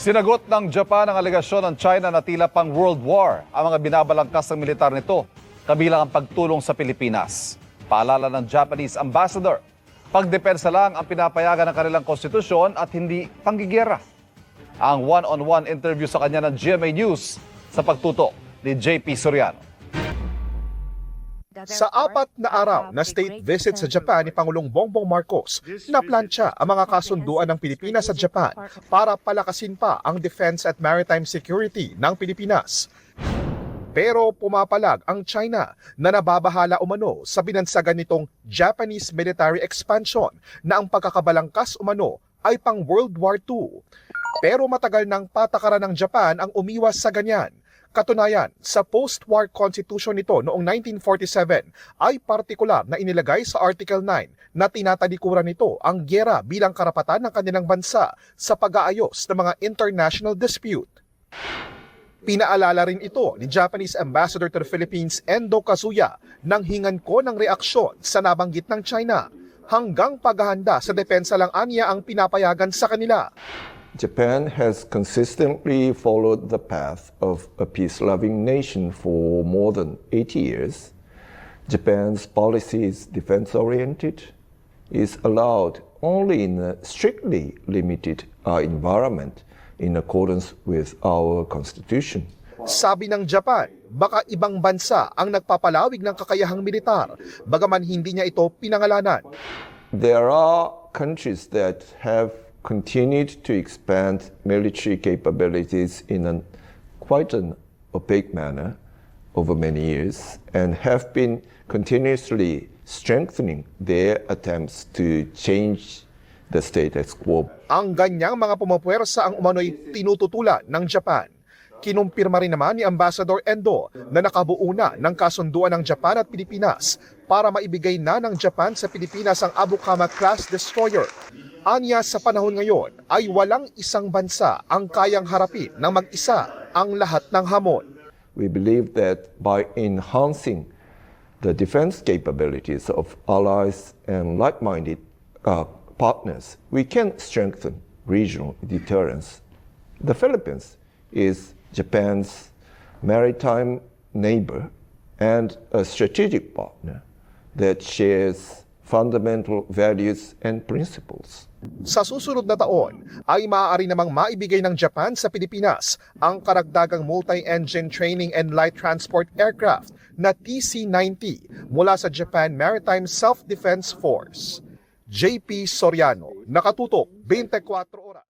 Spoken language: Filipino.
Sinagot ng Japan ang alegasyon ng China na tila pang World War ang mga binabalangkas ng militar nito, kabilang ang pagtulong sa Pilipinas. Paalala ng Japanese ambassador, pagdepensa lang ang pinapayagan ng kanilang konstitusyon at hindi panggigera. Ang one-on-one interview sa kanya ng GMA News sa pagtutok ni JP Soriano. Sa 4 na araw na state visit sa Japan ni Pangulong Bongbong Marcos, naplantsa ang mga kasunduan ng Pilipinas sa Japan para palakasin pa ang defense at maritime security ng Pilipinas. Pero pumapalag ang China na nababahala umano sa binansagan nitong Japanese military expansion na ang pagkakabalangkas umano ay pang World War II. Pero matagal ng patakaran ng Japan ang umiwas sa ganyan. Katunayan, sa post-war constitution nito noong 1947 ay partikular na inilagay sa Article 9 na tinatalikuran nito ang gyera bilang karapatan ng kanilang bansa sa pag-aayos ng mga international dispute. Pinaalala rin ito ni Japanese Ambassador to the Philippines Endo Kazuya nang hingan ko ng reaksyon sa nabanggit ng China. Hanggang paghahanda sa depensa lang aniya ang pinapayagan sa kanila. Japan has consistently followed the path of a peace-loving nation for more than 80 years. Japan's policy is defense-oriented, is allowed only in a strictly limited environment in accordance with our constitution. Sabi ng Japan, baka ibang bansa ang nagpapalawig ng kakayahang militar, bagaman hindi niya ito pinangalanan. There are countries that have continued to expand military capabilities in quite an opaque manner over many years and have been continuously strengthening their attempts to change the status quo. Ang ganyang mga pumapwersa ang umano'y tinututulan ng Japan. Kinumpirma rin naman ni Ambassador Endo na nakabuo na ng kasunduan ng Japan at Pilipinas para maibigay na ng Japan sa Pilipinas ang Abukama-class destroyer. Anya, sa panahon ngayon ay walang isang bansa ang kayang harapin ng mag-isa ang lahat ng hamon. We believe that by enhancing the defense capabilities of allies and like-minded partners, we can strengthen regional deterrence. The Philippines is Japan's maritime neighbor and a strategic partner that shares fundamental values and principles. Sa susunod na taon ay maaari namang maibigay ng Japan sa Pilipinas ang karagdagang multi-engine training and light transport aircraft na TC-90 mula sa Japan Maritime Self-Defense Force. JP Soriano, nakatutok 24 oras.